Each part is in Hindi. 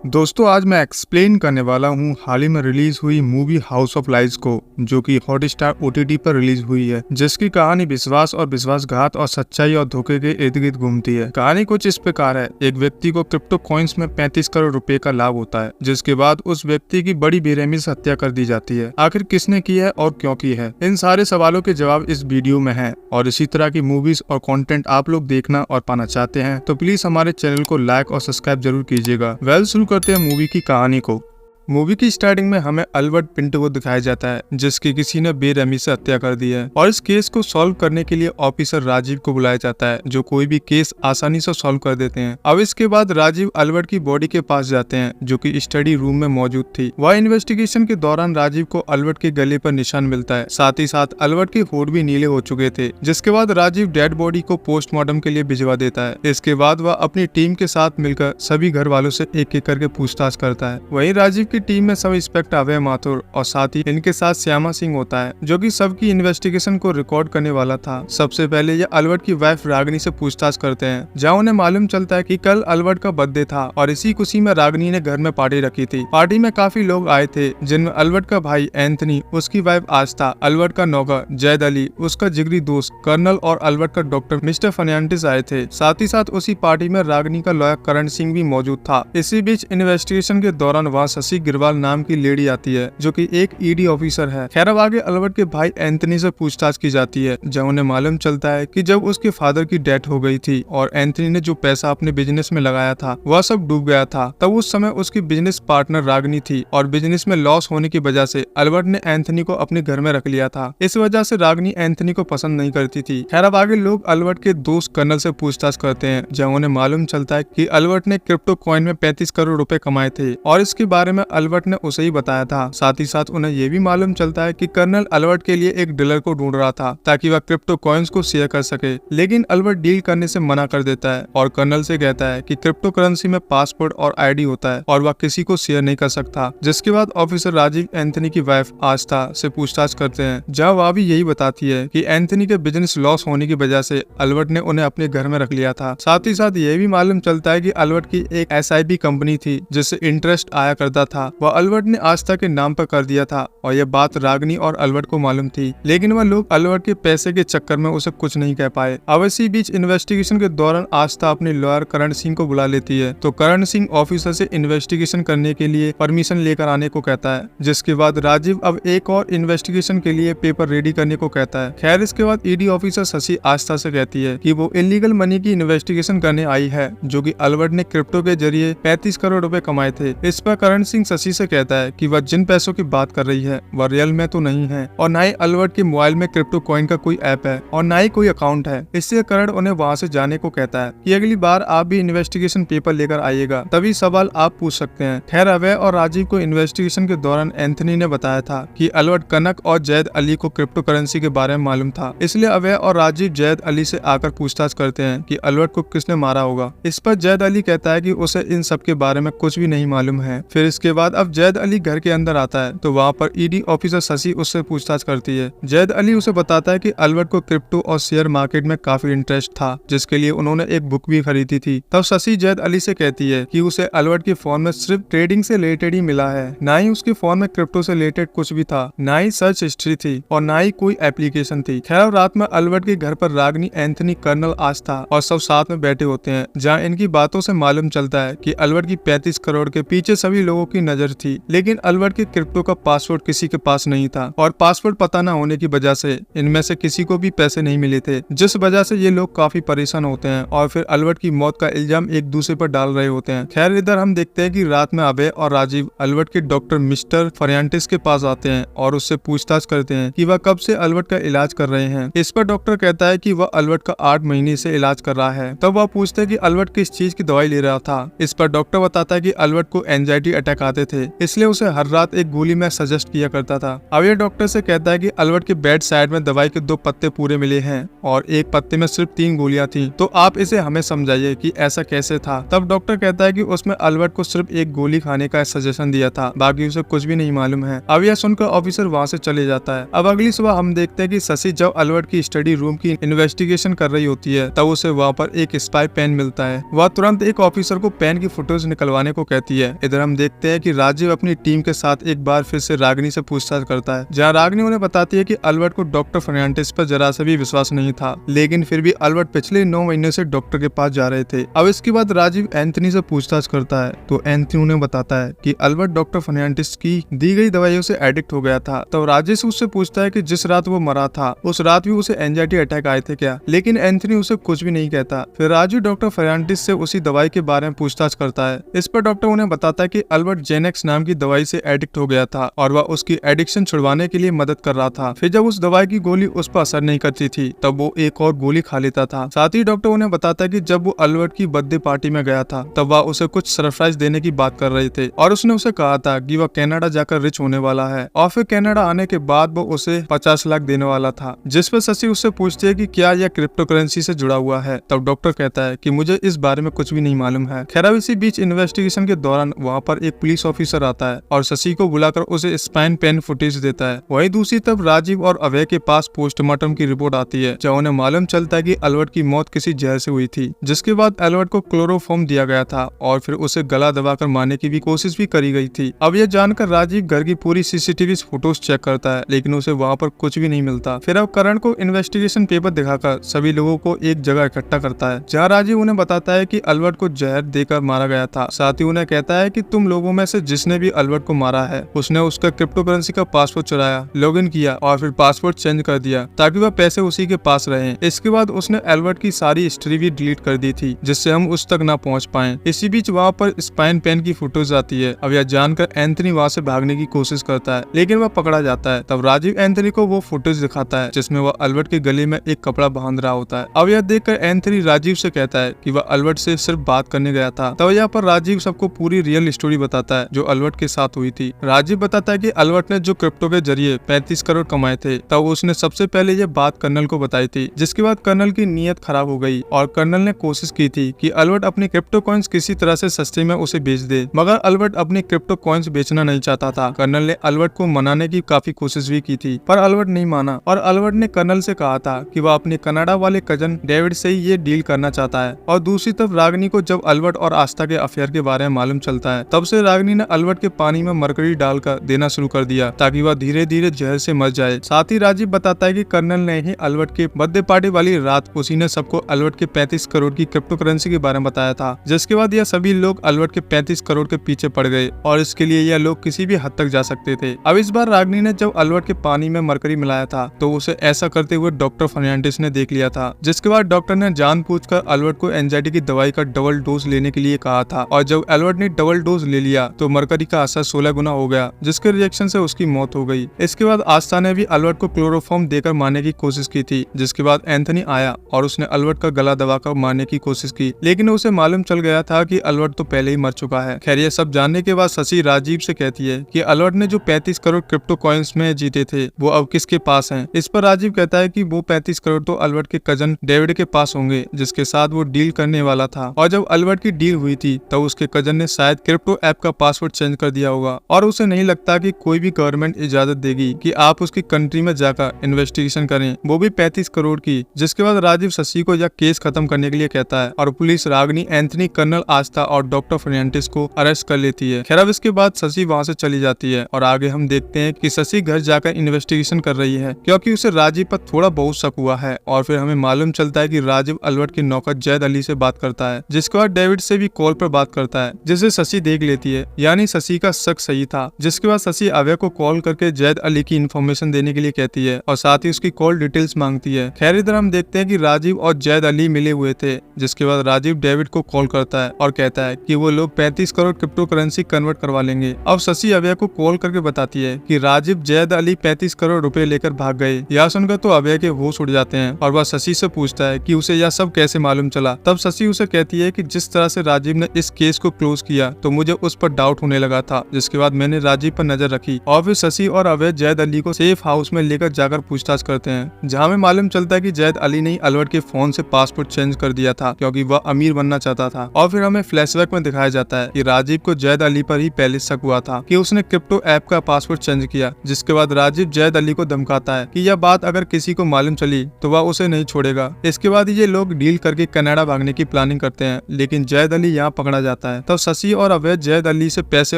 दोस्तों आज मैं एक्सप्लेन करने वाला हूँ हाल ही में रिलीज हुई मूवी हाउस ऑफ लाइज को, जो कि हॉटस्टार OTT पर रिलीज हुई है, जिसकी कहानी विश्वास और विश्वासघात और सच्चाई और धोखे के इर्द गिर्द घूमती है। कहानी कुछ इस प्रकार है। एक व्यक्ति को क्रिप्टो कॉइन्स में 35 करोड़ रुपए का लाभ होता है, जिसके बाद उस व्यक्ति की बड़ी बेरहमी से हत्या कर दी जाती है। आखिर किसने की है और क्यों की है, इन सारे सवालों के जवाब इस वीडियो में है। और इसी तरह की मूवीज और कंटेंट आप लोग देखना और पाना चाहते हैं तो प्लीज हमारे चैनल को लाइक और सब्सक्राइब जरूर कीजिएगा। शुरू करते हैं मूवी की कहानी को। मूवी की स्टार्टिंग में हमें अल्बर्ट पिंटो को दिखाया जाता है, जिसकी किसी ने बेरहमी से हत्या कर दी है। और इस केस को सॉल्व करने के लिए ऑफिसर राजीव को बुलाया जाता है, जो कोई भी केस आसानी से सॉल्व कर देते हैं। अब इसके बाद राजीव अल्बर्ट की बॉडी के पास जाते हैं, जो कि स्टडी रूम में मौजूद थी। वह इन्वेस्टिगेशन के दौरान राजीव को अल्बर्ट के गले पर निशान मिलता है। साथ ही साथ अल्बर्ट के होठ भी नीले हो चुके थे, जिसके बाद राजीव डेड बॉडी को पोस्टमार्टम के लिए भिजवा देता है। इसके बाद वह अपनी टीम के साथ मिलकर सभी घर वालों से एक एक करके पूछताछ करता है। वहीं राजीव की टीम में सब इंस्पेक्टर अभय माथुर और साथ ही इनके साथ श्यामा सिंह होता है, जो कि सबकी इन्वेस्टिगेशन को रिकॉर्ड करने वाला था। सबसे पहले ये अल्बर्ट की वाइफ रागिनी से पूछताछ करते हैं, जहां उन्हें मालूम चलता है कि कल अल्बर्ट का बर्थडे था और इसी खुशी में रागिनी ने घर में पार्टी रखी थी। पार्टी में काफी लोग आए थे, जिनमें अल्बर्ट का भाई एंथनी, उसकी वाइफ आस्था, अल्बर्ट का नौकर जैद अली, उसका जिगरी दोस्त कर्नल और अल्बर्ट का डॉक्टर मिस्टर फर्नांडिस आए थे। साथ ही साथ उसी पार्टी में रागिनी का लॉयर करण सिंह भी मौजूद था। इसी बीच इन्वेस्टिगेशन के दौरान वहाँ शशि गिरवाल नाम की लेडी आती है, जो कि एक ED ऑफिसर है। खैर अब आगे अल्बर्ट के भाई एंथनी से पूछताछ की जाती है, जब उन्हें मालूम चलता है कि जब उसके फादर की डेथ हो गई थी और एंथनी ने जो पैसा अपने बिजनेस में लगाया था वह सब डूब गया था, तब उस समय उसकी बिजनेस पार्टनर रागिनी थी और बिजनेस में लॉस होने की वजह से अल्बर्ट ने एंथनी को अपने घर में रख लिया था। इस वजह से रागिनी एंथनी को पसंद नहीं करती थी। खैर अब आगे लोग अल्बर्ट के दोस्त कर्नल से पूछताछ करते हैं, जब उन्हें मालूम चलता है कि अल्बर्ट ने क्रिप्टो कॉइन में 35 करोड़ रुपए कमाए थे और इसके बारे में अल्बर्ट ने उसे ही बताया था। साथ ही साथ उन्हें यह भी मालूम चलता है कि कर्नल अल्बर्ट के लिए एक डीलर को ढूंढ रहा था, ताकि वह क्रिप्टो कॉइन्स को शेयर कर सके। लेकिन अल्बर्ट डील करने से मना कर देता है और कर्नल से कहता है कि क्रिप्टो करेंसी में पासपोर्ट और ID होता है और वह किसी को शेयर नहीं कर सकता। जिसके बाद ऑफिसर राजीव एंथनी की वाइफ आस्था से पूछताछ करते हैं, जहाँ वह भी यही बताती है कि एंथनी के बिजनेस लॉस होने की वजह से अल्बर्ट ने उन्हें अपने घर में रख लिया था। साथ ही साथ यह भी मालूम चलता है कि अल्बर्ट की एक SIP कंपनी थी, जिससे इंटरेस्ट आया करता था, वह अल्बर्ट ने आस्था के नाम पर कर दिया था और यह बात रागिनी और अल्बर्ट को मालूम थी। लेकिन वह लोग अल्बर्ट के पैसे के चक्कर में उसे कुछ नहीं कह पाए। अब इसी बीच इन्वेस्टिगेशन के दौरान आस्था अपने लॉयर करण सिंह को बुला लेती है, तो करण सिंह ऑफिसर से इन्वेस्टिगेशन करने के लिए परमिशन लेकर आने को कहता है। जिसके बाद राजीव अब एक और इन्वेस्टिगेशन के लिए पेपर रेडी करने को कहता है। खैर इसके बाद ED ऑफिसर शशि आस्था से कहती है कि वो इलीगल मनी की इन्वेस्टिगेशन करने आई है, जो कि अल्बर्ट ने क्रिप्टो के जरिए 35 करोड़ रुपए कमाए थे। इस पर करण सिंह शशि से कहता है कि वह जिन पैसों की बात कर रही है वह रियल में तो नहीं है और ना ही अल्बर्ट के मोबाइल में क्रिप्टो कॉइन का कोई ऐप है और ना ही कोई अकाउंट है। इससे करण उन्हें वहां से जाने को कहता है कि अगली बार आप भी इन्वेस्टिगेशन पेपर लेकर आइएगा, तभी सवाल आप पूछ सकते हैं। खैर अभय और राजीव को इन्वेस्टिगेशन के दौरान एंथनी ने बताया था कि अल्बर्ट कनक और जैद अली को क्रिप्टो करेंसी के बारे में मालूम था, इसलिए अभय और राजीव जैद अली से आकर पूछताछ करते हैं कि अल्बर्ट को किसने मारा होगा। इस पर जैद अली कहता है कि उसे इन सब के बारे में कुछ भी नहीं मालूम है। फिर इसके बाद अब जैद अली घर के अंदर आता है, तो वहाँ पर ED ऑफिसर शशि उससे पूछताछ करती है। जैद अली उसे बताता है कि अल्बर्ट को क्रिप्टो और शेयर मार्केट में काफी इंटरेस्ट था, जिसके लिए उन्होंने एक बुक भी खरीदी थी। तब शशि जैद अली से कहती है कि उसे अल्बर्ट के फोन में सिर्फ ट्रेडिंग से रिलेटेड ही मिला है, ना ही उसके फोन में क्रिप्टो से रिलेटेड कुछ भी था, ना ही सर्च हिस्ट्री थी और ना ही कोई एप्लीकेशन थी। खैर रात में अल्बर्ट के घर पर रागिनी, एंथनी, कर्नल, आस्था और सब साथ में बैठे होते हैं, जहाँ इनकी बातों से मालूम चलता है कि अल्बर्ट की 35 करोड़ के पीछे सभी लोगों की नजर थी। लेकिन अल्बर्ट के क्रिप्टो का पासवर्ड किसी के पास नहीं था और पासवर्ड पता न होने की वजह से इनमें से किसी को भी पैसे नहीं मिले थे, जिस वजह से ये लोग काफी परेशान होते हैं और फिर अल्बर्ट की मौत का इल्जाम एक दूसरे पर डाल रहे होते हैं। खैर इधर हम देखते हैं कि रात में अभय और राजीव अल्बर्ट के डॉक्टर मिस्टर फर्नांडिस के पास आते हैं और उससे पूछताछ करते हैं कि वह कब से अल्बर्ट का इलाज कर रहे हैं। इस पर डॉक्टर कहता है कि वह अल्बर्ट का 8 महीने से इलाज कर रहा है। तब वह पूछते हैं कि अल्बर्ट किस चीज की दवाई ले रहा था। इस पर डॉक्टर बताता है कि अल्बर्ट को एंजाइटी अटैक चाहते थे, इसलिए उसे हर रात एक गोली मैं सजेस्ट किया करता था। अब ये डॉक्टर से कहता है कि अल्बर्ट के बेड साइड में दवाई के 2 पत्ते पूरे मिले हैं और एक पत्ते में सिर्फ 3 गोलियां थी, तो आप इसे हमें समझाइए कि ऐसा कैसे था। तब डॉक्टर कहता है कि उसमें अल्बर्ट को सिर्फ एक गोली खाने का सजेशन दिया था, बाकी उसे कुछ भी नहीं मालूम है। अब यह सुनकर ऑफिसर वहाँ से चले जाता है। अब अगली सुबह हम देखते हैं कि शशि जब अल्बर्ट की स्टडी रूम की इन्वेस्टिगेशन कर रही होती है तब उसे वहाँ पर एक स्पाई पेन मिलता है। वह तुरंत एक ऑफिसर को पेन की फोटोज निकलवाने को कहती है। इधर हम देखते हैं कि राजीव अपनी टीम के साथ एक बार फिर से रागिनी से पूछताछ करता है, जहाँ रागिनी उन्हें बताती है कि अल्बर्ट को डॉक्टर फर्नांडिस पर जरा सा भी विश्वास नहीं था, लेकिन फिर भी अल्बर्ट पिछले 9 महीने से डॉक्टर के पास जा रहे थे। अब इसके बाद राजीव एंथनी से पूछताछ करता है तो एंथनी उन्हें बताता है कि अल्बर्ट डॉक्टर फर्नांडिस की दी गई दवाइयों से एडिक्ट हो गया था। तो राजेश उससे पूछता है कि जिस रात वो मरा था उस रात भी उसे एंजाइटी अटैक आए थे क्या, लेकिन एंथनी उसे कुछ भी नहीं कहता। फिर राजीव डॉक्टर फर्नांडिस से उसी दवाई के बारे में पूछताछ करता है। इस पर डॉक्टर उन्हें बताता है कि अल्बर्ट जेनेक्स नाम की दवाई से एडिक्ट हो गया था और वह उसकी एडिक्शन छुड़वाने के लिए मदद कर रहा था। फिर जब उस दवाई की गोली उस पर असर नहीं करती थी तब वो एक और गोली खा लेता था। साथ ही डॉक्टर उन्हें बताता है कि जब वो अल्बर्ट की बर्थडे पार्टी में गया था तब वह उसे कुछ सरप्राइज देने की बात कर रहे थे और उसने उसे कहा था कि वह कनाडा जाकर रिच होने वाला है और फिर कनाडा आने के बाद वो उसे 50 लाख देने वाला था। जिस पर शशि उससे पूछती है कि क्या यह क्रिप्टो करेंसी से जुड़ा हुआ है। तब डॉक्टर कहता है कि मुझे इस बारे में कुछ भी नहीं मालूम है। खैर अब इसी बीच इन्वेस्टिगेशन के दौरान वहाँ पर एक पुलिस ऑफिसर आता है और शशि को बुलाकर उसे स्पाइन पेन फुटेज देता है। वहीं दूसरी तरफ राजीव और अभय के पास पोस्टमार्टम की रिपोर्ट आती है, जहाँ उन्हें मालूम चलता है कि अल्बर्ट की मौत किसी जहर से हुई थी, जिसके बाद अल्बर्ट को क्लोरोफॉर्म दिया गया था और फिर उसे गला दबाकर मारने की भी कोशिश भी करी गई थी। अब यह जानकर राजीव घर की पूरी सीसीटीवी फोटोज चेक करता है, लेकिन उसे वहाँ पर कुछ भी नहीं मिलता। फिर अब करण को इन्वेस्टिगेशन पेपर दिखाकर सभी लोगों को एक जगह इकट्ठा करता है, जहाँ राजीव उन्हें बताता है कि अल्बर्ट को जहर देकर मारा गया था। साथ ही उन्हें कहता है कि तुम लोगों में से जिसने भी अल्बर्ट को मारा है उसने उसका क्रिप्टो करेंसी का पासवर्ड चुराया, लॉगिन किया और फिर पासवर्ड चेंज कर दिया ताकि वह पैसे उसी के पास रहे। इसके बाद उसने अल्बर्ट की सारी हिस्ट्री भी डिलीट कर दी थी, जिससे हम उस तक ना पहुंच पाए। इसी बीच वहाँ पर स्पाइन पेन की फोटोज आती है। अब यह जानकर एंथनी वहाँ से भागने की कोशिश करता है, लेकिन वह पकड़ा जाता है। तब राजीव एंथनी को वो फोटोज दिखाता है जिसमें वह अल्बर्ट के गले में एक कपड़ा बांध रहा होता है। अब यह देखकर एंथनी राजीव से कहता है कि वह अल्बर्ट से सिर्फ बात करने गया था। तब यहाँ पर राजीव सबको पूरी रियल स्टोरी बताता है जो अल्बर्ट के साथ हुई थी। राजीव बताता है कि अल्बर्ट ने जो क्रिप्टो के जरिए 35 करोड़ कमाए थे तब उसने सबसे पहले ये बात कर्नल को बताई थी, जिसके बाद कर्नल की नीयत खराब हो गई और कर्नल ने कोशिश की थी कि अल्बर्ट अपनी क्रिप्टो कॉइन्स किसी तरह से सस्ते में उसे बेच दे, मगर अल्बर्ट अपनी क्रिप्टो कॉइन्स बेचना नहीं चाहता था। कर्नल ने अल्बर्ट को मनाने की काफी कोशिश भी की थी, पर अल्बर्ट नहीं माना और अल्बर्ट ने कर्नल से कहा था कि वह अपने कनाडा वाले कजन डेविड से ही ये डील करना चाहता है। और दूसरी तरफ रागिनी को जब अल्बर्ट और आस्था के अफेयर के बारे में मालूम चलता है तब से रागिनी ने अल्बर्ट के पानी में मरकरी डालकर देना शुरू कर दिया ताकि वह धीरे धीरे जहर से मर जाए। साथ ही राजीव बताता है कि कर्नल ने ही अल्बर्ट के बर्थडे पार्टी वाली रात उसी ने सबको अल्बर्ट के 35 करोड़ की क्रिप्टो करेंसी के बारे में बताया था, जिसके बाद यह सभी लोग अल्बर्ट के 35 करोड़ के पीछे पड़ गए और इसके लिए यह लोग किसी भी हद तक जा सकते थे। अब इस बार रागिनी ने जब अल्बर्ट के पानी में मरकरी मिलाया था तो उसे ऐसा करते हुए डॉक्टर फर्नांडिस ने देख लिया था, जिसके बाद डॉक्टर ने जानबूझकर अल्बर्ट को एंजाइटी की दवाई का डबल डोज लेने के लिए कहा था और जब अल्बर्ट ने डबल डोज ले लिया तो मरकरी का असर 16 गुना हो गया, जिसके रिएक्शन से उसकी मौत हो गई। इसके बाद आस्था ने भी अल्बर्ट को क्लोरोफॉर्म देकर मारने की कोशिश की थी, जिसके बाद एंथनी आया और उसने अल्बर्ट का गला दबाकर मारने की कोशिश की, लेकिन उसे मालूम चल गया था कि अल्बर्ट तो पहले ही मर चुका है। खैर ये सब जानने के बाद शशि राजीव से कहती है कि अल्बर्ट ने जो 35 करोड़ क्रिप्टो कॉइन्स में जीते थे वो अब किसके पास हैं। इस पर राजीव कहता है कि वो 35 करोड़ तो अल्बर्ट के कजन डेविड के पास होंगे, जिसके साथ वो डील करने वाला था, और जब अल्बर्ट की डील हुई थी तब उसके कजन ने शायद क्रिप्टो ऐप का पासवर्ड चेंज कर दिया होगा और उसे नहीं लगता कि कोई भी गवर्नमेंट इजाजत देगी कि आप उसकी कंट्री में जाकर इन्वेस्टिगेशन करें, वो भी 35 करोड़ की। जिसके बाद राजीव शशि को यह केस खत्म करने के लिए कहता है और पुलिस रागिनी, एंथनी, कर्नल आस्था और डॉक्टर फर्नांडिस को अरेस्ट कर लेती है। खैर अब इसके बाद शशि वहाँ से चली जाती है और आगे हम देखते हैं कि शशि घर जाकर इन्वेस्टिगेशन कर रही है क्योंकि उसे राजीव पर थोड़ा बहुत शक हुआ है और फिर हमें मालूम चलता है कि राजीव अल्बर्ट के नौकर जैद अली से बात करता है, जिसके बाद डेविड से भी कॉल पर बात करता है, जिसे शशि देख लेती है, यानी शशि का शक सही था। जिसके बाद शशि अभय को कॉल करके जैद अली की इन्फॉर्मेशन देने के लिए कहती है और साथ ही उसकी कॉल डिटेल्स मांगती है। खैर इधर हम देखते हैं कि राजीव और जैद अली मिले हुए थे, जिसके बाद राजीव डेविड को कॉल करता है और कहता है कि वो लोग 35 करोड़ क्रिप्टो करेंसी कन्वर्ट करवा लेंगे। अब शशि अभय को कॉल करके बताती है कि राजीव जैद अली 35 करोड़ रुपए लेकर भाग गए। यह सुनकर तो अभय के होश उड़ जाते हैं और वह शशि से पूछता है कि उसे यह सब कैसे मालूम चला। तब शशि उसे कहती है कि जिस तरह से राजीव ने इस केस को क्लोज किया तो मुझे उस पर डाउट डाउट होने लगा था, जिसके बाद मैंने राजीव पर नजर रखी और फिर शशि और अवैध जैद अली को सेफ हाउस में लेकर जाकर पूछताछ करते हैं, जहाँ में मालूम चलता है कि जैद अली ने अलवर के फोन से पासपोर्ट चेंज कर दिया था क्योंकि वह अमीर बनना चाहता था। और फिर हमें फ्लैशबैक में दिखाया जाता है कि राजीव को जैद अली पर ही पहले शक हुआ था कि उसने क्रिप्टो ऐप का पासवर्ड चेंज किया, जिसके बाद राजीव जैद अली को धमकाता है कि यह बात अगर किसी को मालूम चली तो वह उसे नहीं छोड़ेगा। इसके बाद ये लोग डील करके कनाडा भागने की प्लानिंग करते हैं, लेकिन जैद अली यहाँ पकड़ा जाता है। तब शशि और अवैध जैद अली से पैसे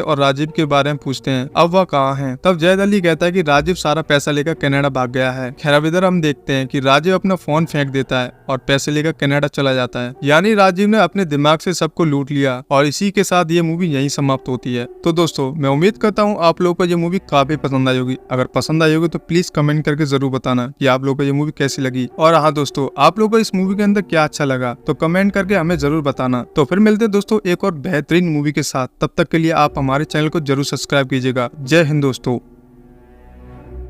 और राजीव के बारे में पूछते हैं, अब वह कहाँ है। तब जैद अली कहता है कि राजीव सारा पैसा लेकर कनाडा भाग गया है। खैर अब इधर हम देखते हैं कि राजीव अपना फोन फेंक देता है और पैसे लेकर कनाडा चला जाता है, यानी राजीव ने अपने दिमाग से सबको लूट लिया। और इसी के साथ ये मूवी यहीं समाप्त होती है। तो दोस्तों मैं उम्मीद करता हूँ आप लोगों को ये मूवी काफी पसंद आई होगी। अगर पसंद आई होगी तो प्लीज कमेंट करके जरूर बताना कि आप लोगों को ये मूवी कैसी लगी। और हाँ दोस्तों, आप लोगों को इस मूवी के अंदर क्या अच्छा लगा तो कमेंट करके हमें जरूर बताना। तो फिर मिलते हैं दोस्तों एक और बेहतरीन मूवी के साथ। तब तक के लिए आप हमारे चैनल को जरूर सब्सक्राइब कीजिएगा। जय हिंद दोस्तों।